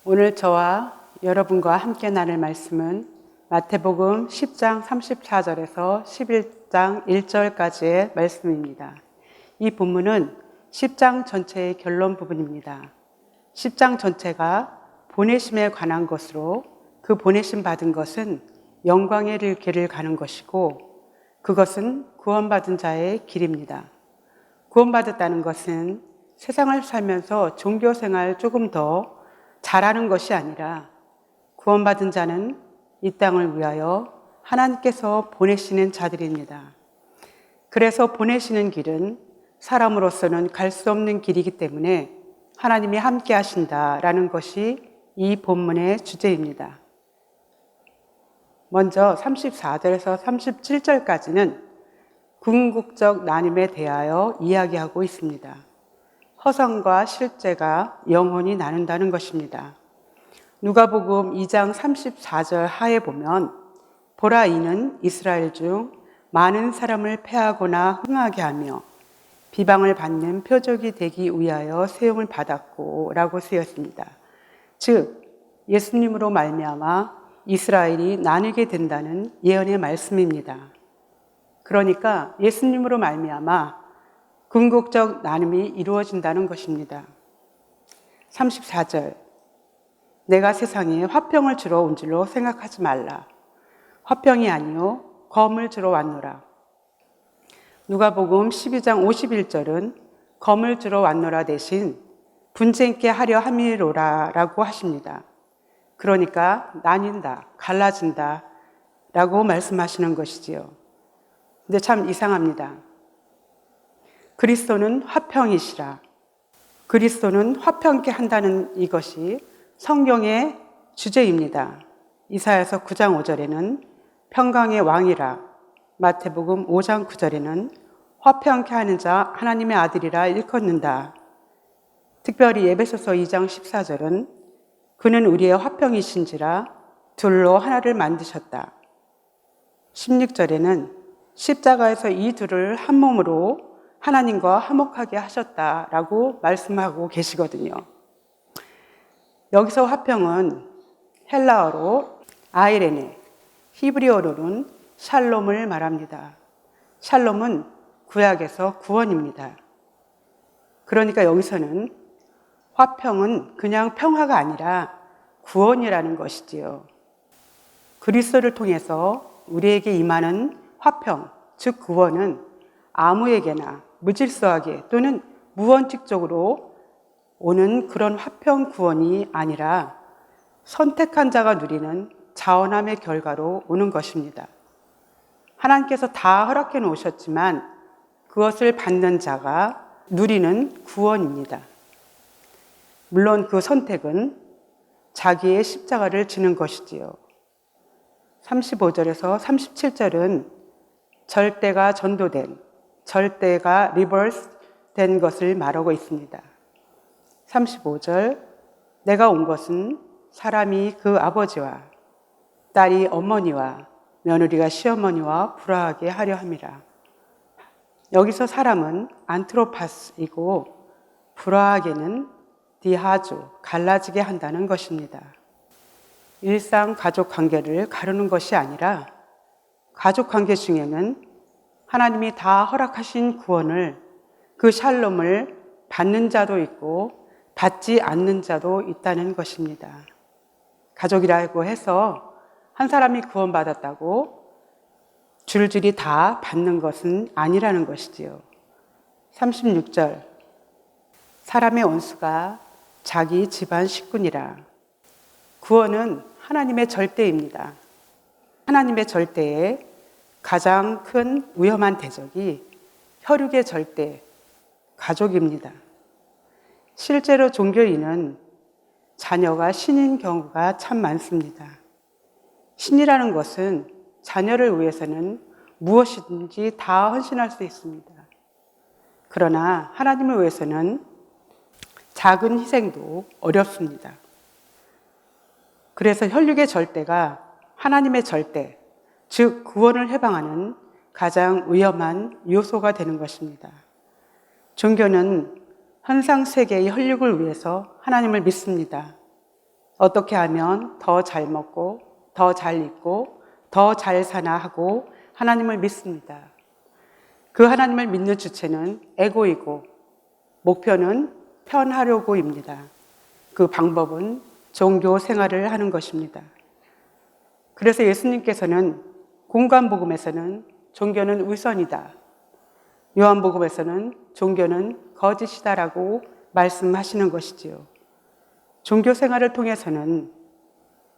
오늘 저와 여러분과 함께 나눌 말씀은 마태복음 10장 34절에서 11장 1절까지의 말씀입니다. 이 본문은 10장 전체의 결론 부분입니다. 10장 전체가 보내심에 관한 것으로 그 보내심 받은 것은 영광의 길을 가는 것이고 그것은 구원받은 자의 길입니다. 구원받았다는 것은 세상을 살면서 종교생활 조금 더 잘하는 것이 아니라 구원받은 자는 이 땅을 위하여 하나님께서 보내시는 자들입니다. 그래서 보내시는 길은 사람으로서는 갈 수 없는 길이기 때문에 하나님이 함께 하신다라는 것이 이 본문의 주제입니다. 먼저 34절에서 37절까지는 궁극적 나눔에 대하여 이야기하고 있습니다. 허상과 실제가 영원히 나눈다는 것입니다. 누가복음 2장 34절 하에 보면 보라 이는 이스라엘 중 많은 사람을 패하거나 흥하게 하며 비방을 받는 표적이 되기 위하여 세움을 받았고 라고 쓰였습니다. 즉 예수님으로 말미암아 이스라엘이 나누게 된다는 예언의 말씀입니다. 그러니까 예수님으로 말미암아 궁극적 나눔이 이루어진다는 것입니다. 34절 내가 세상에 화평을 주러 온 줄로 생각하지 말라. 화평이 아니요 검을 주러 왔노라. 누가복음 12장 51절은 검을 주러 왔노라 대신 분쟁케 하려 함이로라 라고 하십니다. 그러니까 나뉜다, 갈라진다 라고 말씀하시는 것이지요. 근데 참 이상합니다. 그리스도는 화평이시라. 그리스도는 화평케 한다는 이것이 성경의 주제입니다. 이사야서 9장 5절에는 평강의 왕이라, 마태복음 5장 9절에는 화평케 하는 자 하나님의 아들이라 일컫는다. 특별히 에베소서 2장 14절은 그는 우리의 화평이신지라 둘로 하나를 만드셨다. 16절에는 십자가에서 이 둘을 한 몸으로 하나님과 화목하게 하셨다라고 말씀하고 계시거든요. 여기서 화평은 헬라어로 아이레네, 히브리어로는 샬롬을 말합니다. 샬롬은 구약에서 구원입니다. 그러니까 여기서는 화평은 그냥 평화가 아니라 구원이라는 것이지요. 그리스도를 통해서 우리에게 임하는 화평, 즉 구원은 아무에게나 무질서하게 또는 무원칙적으로 오는 그런 화평 구원이 아니라 선택한 자가 누리는 자원함의 결과로 오는 것입니다. 하나님께서 다 허락해 놓으셨지만 그것을 받는 자가 누리는 구원입니다. 물론 그 선택은 자기의 십자가를 지는 것이지요. 35절에서 37절은 절대가 전도된, 절대가 리버스 된 것을 말하고 있습니다. 35절 내가 온 것은 사람이 그 아버지와 딸이 어머니와 며느리가 시어머니와 불화하게 하려 함이라. 여기서 사람은 안트로파스이고 불화하게는 디하조, 갈라지게 한다는 것입니다. 일상 가족 관계를 가르는 것이 아니라 가족 관계 중에는 하나님이 다 허락하신 구원을, 그 샬롬을 받는 자도 있고 받지 않는 자도 있다는 것입니다. 가족이라고 해서 한 사람이 구원받았다고 줄줄이 다 받는 것은 아니라는 것이지요. 36절 사람의 원수가 자기 집안 식구니라. 구원은 하나님의 절대입니다. 하나님의 절대에 가장 큰 위험한 대적이 혈육의 절대, 가족입니다. 실제로 종교인은 자녀가 신인 경우가 참 많습니다. 신이라는 것은 자녀를 위해서는 무엇이든지 다 헌신할 수 있습니다. 그러나 하나님을 위해서는 작은 희생도 어렵습니다. 그래서 혈육의 절대가 하나님의 절대, 즉 구원을 해방하는 가장 위험한 요소가 되는 것입니다. 종교는 현상 세계의 혈육을 위해서 하나님을 믿습니다. 어떻게 하면 더 잘 먹고, 더 잘 입고, 더 잘 사나 하고 하나님을 믿습니다. 그 하나님을 믿는 주체는 에고이고, 목표는 편하려고입니다. 그 방법은 종교 생활을 하는 것입니다. 그래서 예수님께서는 공관복음에서는 종교는 우선이다, 요한복음에서는 종교는 거짓이다라고 말씀하시는 것이지요. 종교 생활을 통해서는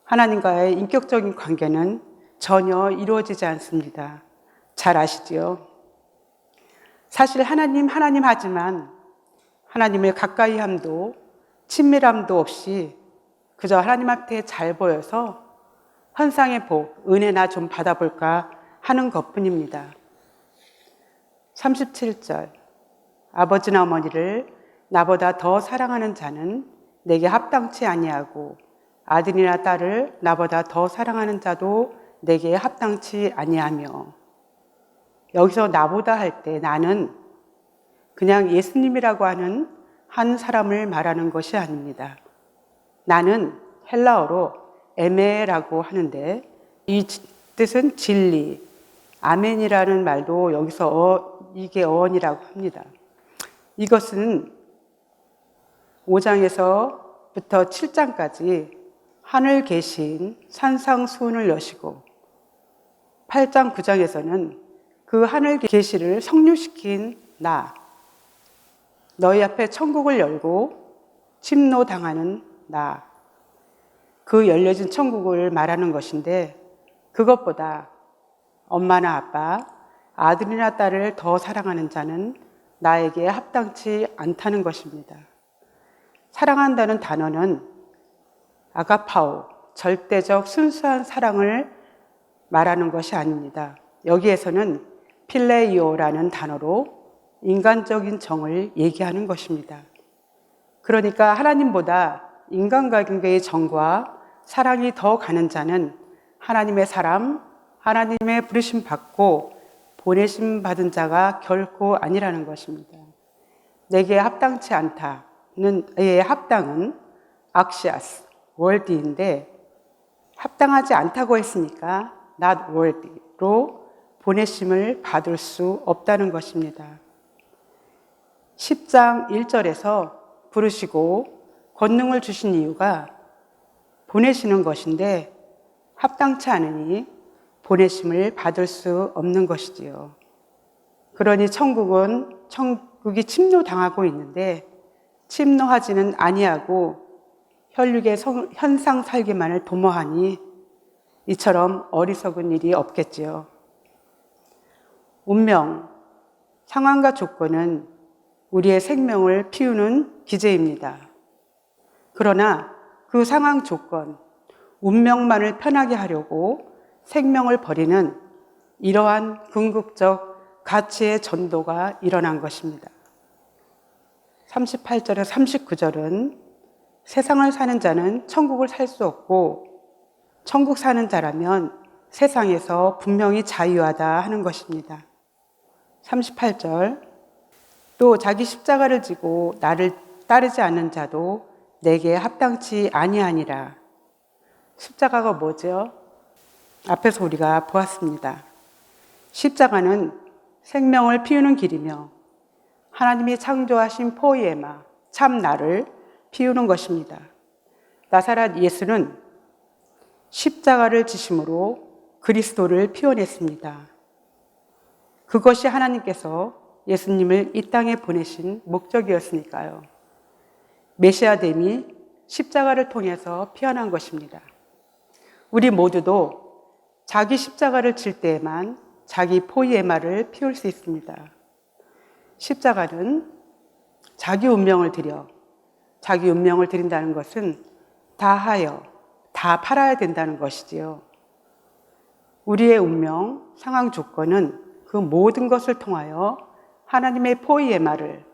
하나님과의 인격적인 관계는 전혀 이루어지지 않습니다. 잘 아시지요? 사실 하나님 하지만 하나님을 가까이 함도 친밀함도 없이 그저 하나님 앞에 잘 보여서 헌상의 복, 은혜나 좀 받아볼까 하는 것뿐입니다. 37절, 아버지나 어머니를 나보다 더 사랑하는 자는 내게 합당치 아니하고 아들이나 딸을 나보다 더 사랑하는 자도 내게 합당치 아니하며. 여기서 나보다 할 때 나는 그냥 예수님이라고 하는 한 사람을 말하는 것이 아닙니다. 나는 헬라어로 에메라고 하는데 이 뜻은 진리, 아멘이라는 말도 여기서 이게 어원이라고 합니다. 이것은 5장에서부터 7장까지 하늘 계신 산상수훈을 여시고 8장 9장에서는 그 하늘 계시를 성취시킨 나, 너희 앞에 천국을 열고 침노당하는 나, 그 열려진 천국을 말하는 것인데 그것보다 엄마나 아빠, 아들이나 딸을 더 사랑하는 자는 나에게 합당치 않다는 것입니다. 사랑한다는 단어는 아가파오, 절대적 순수한 사랑을 말하는 것이 아닙니다. 여기에서는 필레이오라는 단어로 인간적인 정을 얘기하는 것입니다. 그러니까 하나님보다 인간관계의 정과 사랑이 더 가는 자는 하나님의 사람, 하나님의 부르심 받고 보내심 받은 자가 결코 아니라는 것입니다. 내게 합당치 않다는 의 합당은 악시아스, 월디인데 합당하지 않다고 했으니까 not worthy로 보내심을 받을 수 없다는 것입니다. 10장 1절에서 부르시고 권능을 주신 이유가 보내시는 것인데 합당치 않으니 보내심을 받을 수 없는 것이지요. 그러니 천국이 침노당하고 있는데 침노하지는 아니하고 혈육의 현상 살기만을 도모하니 이처럼 어리석은 일이 없겠지요. 운명, 상황과 조건은 우리의 생명을 피우는 기제입니다. 그러나 그 상황 조건, 운명만을 편하게 하려고 생명을 버리는 이러한 궁극적 가치의 전도가 일어난 것입니다. 38절에서 39절은 세상을 사는 자는 천국을 살 수 없고 천국 사는 자라면 세상에서 분명히 자유하다 하는 것입니다. 38절, 또 자기 십자가를 지고 나를 따르지 않는 자도 내게 합당치 아니하니라. 십자가가 뭐죠? 앞에서 우리가 보았습니다. 십자가는 생명을 피우는 길이며 하나님이 창조하신 포이에마, 참 나를 피우는 것입니다. 나사렛 예수는 십자가를 지심으로 그리스도를 피워냈습니다. 그것이 하나님께서 예수님을 이 땅에 보내신 목적이었으니까요. 메시아됨이 십자가를 통해서 피어난 것입니다. 우리 모두도 자기 십자가를 질 때에만 자기 포이에마를 피울 수 있습니다. 십자가는 자기 운명을 드린다는 것은 다하여, 다 팔아야 된다는 것이지요. 우리의 운명, 상황 조건은 그 모든 것을 통하여 하나님의 포이에마를,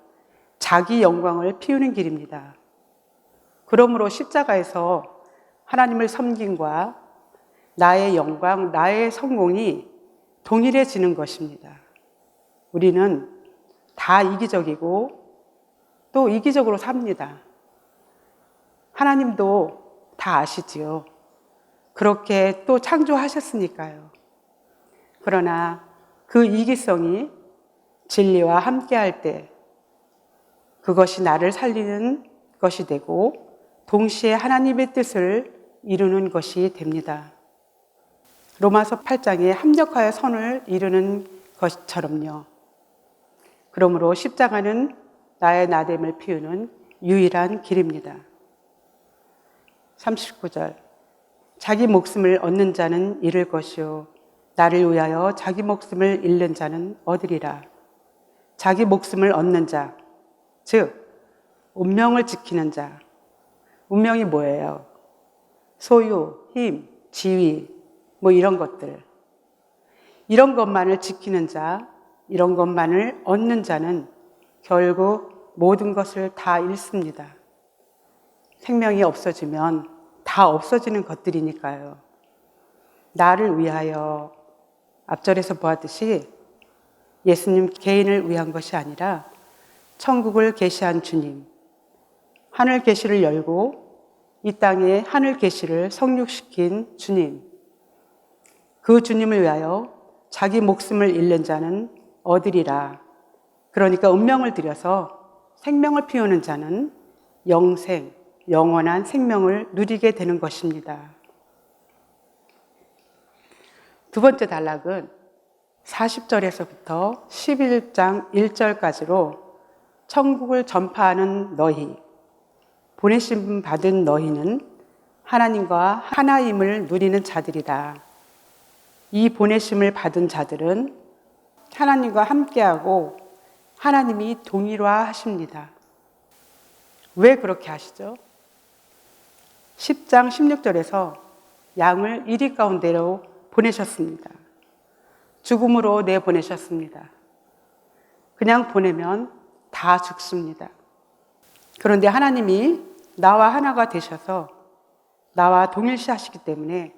자기 영광을 피우는 길입니다. 그러므로 십자가에서 하나님을 섬김과 나의 영광, 나의 성공이 동일해지는 것입니다. 우리는 다 이기적이고 또 이기적으로 삽니다. 하나님도 다 아시지요. 그렇게 또 창조하셨으니까요. 그러나 그 이기성이 진리와 함께할 때 그것이 나를 살리는 것이 되고 동시에 하나님의 뜻을 이루는 것이 됩니다. 로마서 8장에 합력하여 선을 이루는 것처럼요. 그러므로 십자가는 나의 나됨을 피우는 유일한 길입니다. 39절 자기 목숨을 얻는 자는 잃을 것이요 나를 위하여 자기 목숨을 잃는 자는 얻으리라. 자기 목숨을 얻는 자, 즉 운명을 지키는 자. 운명이 뭐예요? 소유, 힘, 지위, 뭐 이런 것들. 이런 것만을 지키는 자, 이런 것만을 얻는 자는 결국 모든 것을 다 잃습니다. 생명이 없어지면 다 없어지는 것들이니까요. 나를 위하여 앞절에서 보았듯이 예수님 개인을 위한 것이 아니라 천국을 계시한 주님, 하늘 계시를 열고 이 땅에 하늘 계시를 성육시킨 주님, 그 주님을 위하여 자기 목숨을 잃는 자는 얻으리라. 그러니까 운명을 들여서 생명을 피우는 자는 영생, 영원한 생명을 누리게 되는 것입니다. 두 번째 단락은 40절에서부터 11장 1절까지로 천국을 전파하는 너희, 보내심 받은 너희는 하나님과 하나임을 누리는 자들이다. 이 보내심을 받은 자들은 하나님과 함께하고 하나님이 동일화하십니다. 왜 그렇게 하시죠? 10장 16절에서 양을 이리 가운데로 보내셨습니다. 죽음으로 내보내셨습니다. 그냥 보내면 다 죽습니다. 그런데 하나님이 나와 하나가 되셔서 나와 동일시하시기 때문에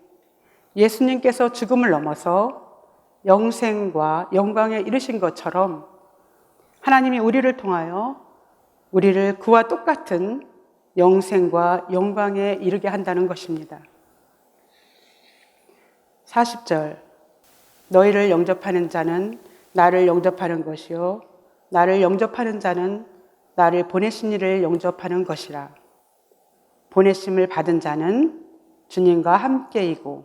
예수님께서 죽음을 넘어서 영생과 영광에 이르신 것처럼 하나님이 우리를 통하여 우리를 그와 똑같은 영생과 영광에 이르게 한다는 것입니다. 40절 너희를 영접하는 자는 나를 영접하는 것이요 나를 영접하는 자는 나를 보내신 이를 영접하는 것이라. 보내심을 받은 자는 주님과 함께이고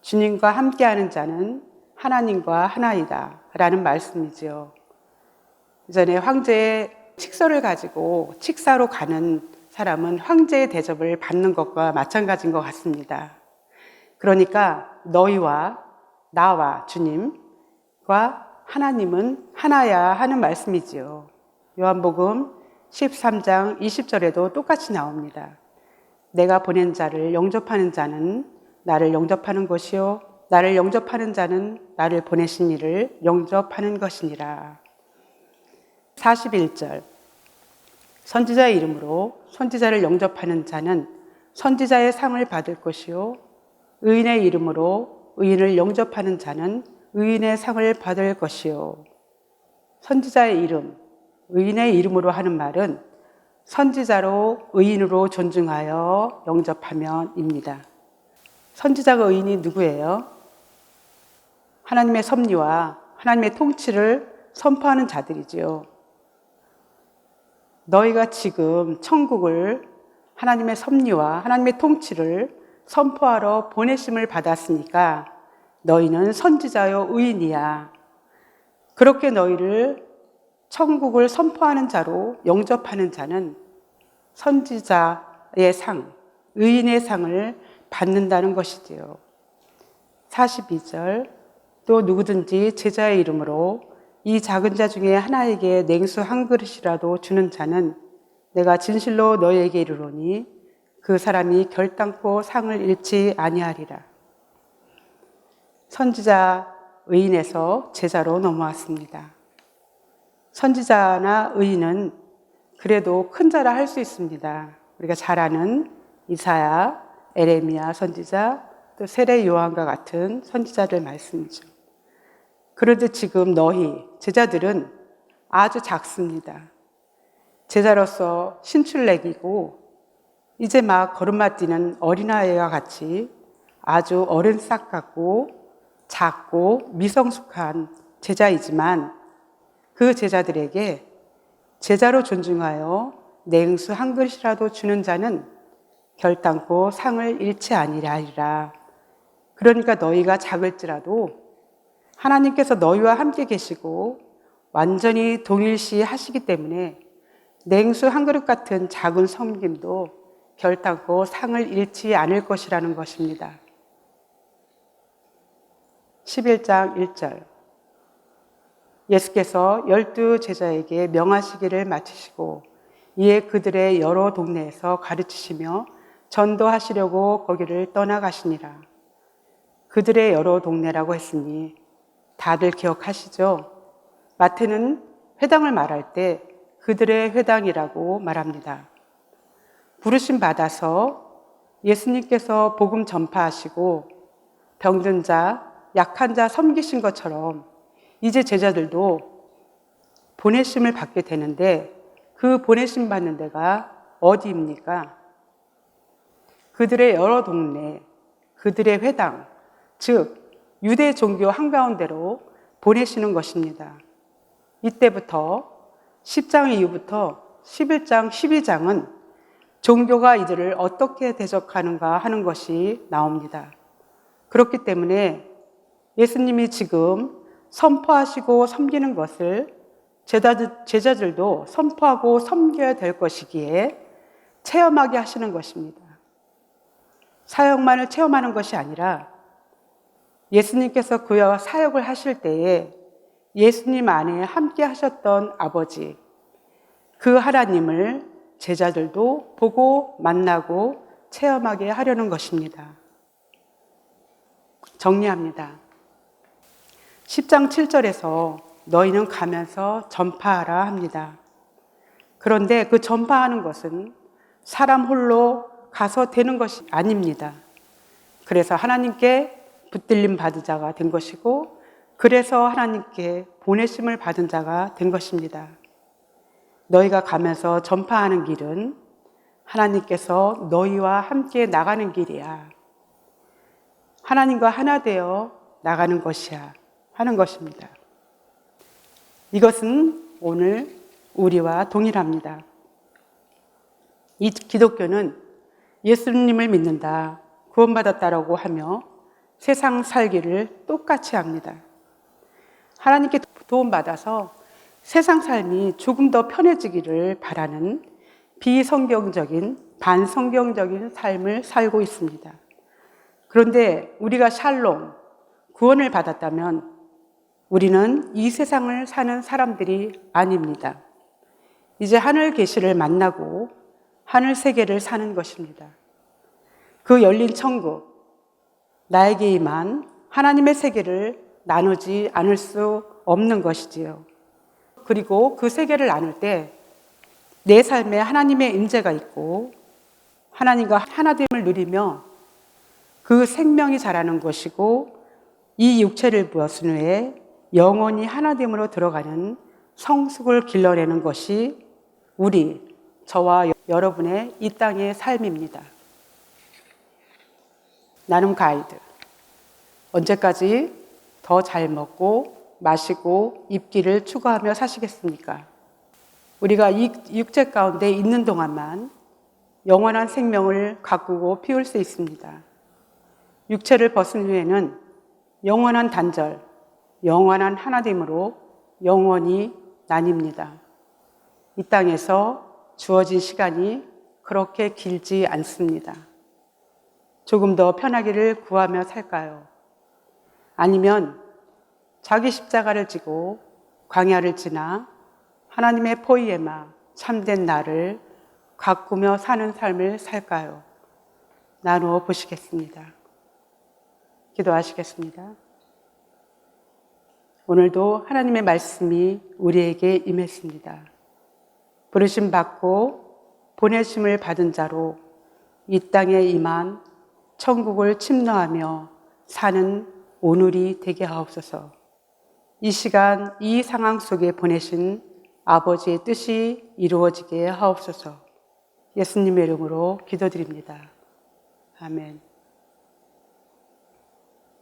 주님과 함께하는 자는 하나님과 하나이다 라는 말씀이지요. 이전에 황제의 칙서를 가지고 칙사로 가는 사람은 황제의 대접을 받는 것과 마찬가지인 것 같습니다. 그러니까 너희와 나와 주님과 하나님은 하나야 하는 말씀이지요. 요한복음 13장 20절에도 똑같이 나옵니다. 내가 보낸 자를 영접하는 자는 나를 영접하는 것이요 나를 영접하는 자는 나를 보내신 이를 영접하는 것이니라. 41절 선지자의 이름으로 선지자를 영접하는 자는 선지자의 상을 받을 것이요 의인의 이름으로 의인을 영접하는 자는 의인의 상을 받을 것이요. 선지자의 이름, 의인의 이름으로 하는 말은 선지자로 의인으로 존중하여 영접하면입니다. 선지자가 의인이 누구예요? 하나님의 섭리와 하나님의 통치를 선포하는 자들이지요. 너희가 지금 천국을 하나님의 섭리와 하나님의 통치를 선포하러 보내심을 받았으니까 너희는 선지자요 의인이야. 그렇게 너희를 천국을 선포하는 자로 영접하는 자는 선지자의 상, 의인의 상을 받는다는 것이지요. 42절 또 누구든지 제자의 이름으로 이 작은 자 중에 하나에게 냉수 한 그릇이라도 주는 자는 내가 진실로 너희에게 이르노니 그 사람이 결단코 상을 잃지 아니하리라. 선지자 의인에서 제자로 넘어왔습니다. 선지자나 의인은 그래도 큰 자라 할 수 있습니다. 우리가 잘 아는 이사야, 에레미야 선지자, 또 세례 요한과 같은 선지자들 말씀이죠. 그런데 지금 너희 제자들은 아주 작습니다. 제자로서 신출내기고 이제 막 걸음마 뛰는 어린아이와 같이 아주 어른 싹 같고 작고 미성숙한 제자이지만 그 제자들에게 제자로 존중하여 냉수 한 그릇이라도 주는 자는 결단코 상을 잃지 아니하리라. 그러니까 너희가 작을지라도 하나님께서 너희와 함께 계시고 완전히 동일시 하시기 때문에 냉수 한 그릇 같은 작은 섬김도 결단코 상을 잃지 않을 것이라는 것입니다. 11장 1절 예수께서 12 제자에게 명하시기를 마치시고 이에 그들의 여러 동네에서 가르치시며 전도하시려고 거기를 떠나가시니라. 그들의 여러 동네라고 했으니 다들 기억하시죠? 마태는 회당을 말할 때 그들의 회당이라고 말합니다. 부르심 받아서 예수님께서 복음 전파하시고 병든 자, 약한 자 섬기신 것처럼 이제 제자들도 보내심을 받게 되는데 그 보내심 받는 데가 어디입니까? 그들의 여러 동네, 그들의 회당, 즉 유대 종교 한가운데로 보내시는 것입니다. 이때부터 10장 이후부터 11장, 12장은 종교가 이들을 어떻게 대적하는가 하는 것이 나옵니다. 그렇기 때문에 예수님이 지금 선포하시고 섬기는 것을 제자들도 선포하고 섬겨야 될 것이기에 체험하게 하시는 것입니다. 사역만을 체험하는 것이 아니라 예수님께서 그와 사역을 하실 때에 예수님 안에 함께 하셨던 아버지, 그 하나님을 제자들도 보고 만나고 체험하게 하려는 것입니다. 정리합니다. 10장 7절에서 너희는 가면서 전파하라 합니다. 그런데 그 전파하는 것은 사람 홀로 가서 되는 것이 아닙니다. 그래서 하나님께 붙들림 받은 자가 된 것이고 그래서 하나님께 보내심을 받은 자가 된 것입니다. 너희가 가면서 전파하는 길은 하나님께서 너희와 함께 나가는 길이야. 하나님과 하나 되어 나가는 것이야 하는 것입니다. 이것은 오늘 우리와 동일합니다. 이 기독교는 예수님을 믿는다, 구원받았다라고 하며 세상 살기를 똑같이 합니다. 하나님께 도움받아서 세상 삶이 조금 더 편해지기를 바라는 비성경적인, 반성경적인 삶을 살고 있습니다. 그런데 우리가 샬롬, 구원을 받았다면 우리는 이 세상을 사는 사람들이 아닙니다. 이제 하늘 계시를 만나고 하늘 세계를 사는 것입니다. 그 열린 천국, 나에게 임한 하나님의 세계를 나누지 않을 수 없는 것이지요. 그리고 그 세계를 나눌 때 내 삶에 하나님의 임재가 있고 하나님과 하나됨을 누리며 그 생명이 자라는 것이고 이 육체를 부었은 후에 영원히 하나됨으로 들어가는 성숙을 길러내는 것이 저와 여러분의 이 땅의 삶입니다. 나눔 가이드. 언제까지 더 잘 먹고 마시고 입기를 추구하며 사시겠습니까? 우리가 이 육체 가운데 있는 동안만 영원한 생명을 가꾸고 피울 수 있습니다. 육체를 벗은 후에는 영원한 단절, 영원한 하나됨으로 영원히 나뉩니다. 이 땅에서 주어진 시간이 그렇게 길지 않습니다. 조금 더 편하기를 구하며 살까요? 아니면 자기 십자가를 지고 광야를 지나 하나님의 포이에마 참된 나를 가꾸며 사는 삶을 살까요? 나누어 보시겠습니다. 기도하시겠습니다. 오늘도 하나님의 말씀이 우리에게 임했습니다. 부르심 받고 보내심을 받은 자로 이 땅에 임한 천국을 침노하며 사는 오늘이 되게 하옵소서. 이 시간 이 상황 속에 보내신 아버지의 뜻이 이루어지게 하옵소서. 예수님의 이름으로 기도드립니다. 아멘.